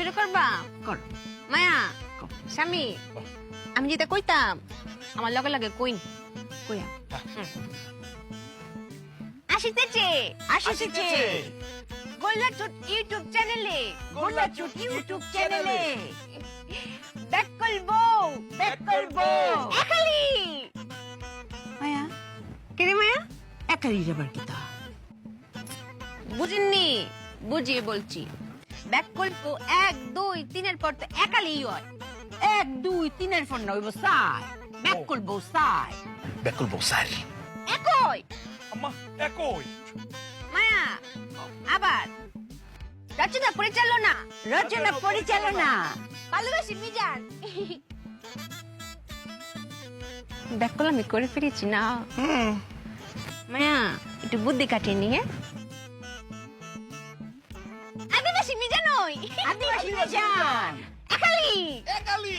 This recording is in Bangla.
শুরু করবা কর মায়া স্বামী আমি যেটা কইতাম আমার লগে লগে কইন কইয়া আসিতেছে আসিতেছে গোল্লাচুট ইউটিউব চ্যানেলে গোল্লাচুট ইউটিউব চ্যানেলে ব্যাক করবো একালি মায়া কেরে মায়া একালি যাবার কিতা বুঝিনি বুঝিয়ে বলছি ব্যাক করবো 1 2 3 পর তো একালি হয় 1 2 3 ফোন না হইব সাই ব্যাক করবো সাই বেকুল বসার একই আম্মা একই মায়া আবার রচনা পরিচালনা ভালোবাসি মিজান ব্যাক করলে আমি করে ফিরেছি না মায়া একটু বুদ্ধি কাটিয়ে নিয়ে আদিবাসী মিজান ওই আদিবাসী মিজান একালি একালি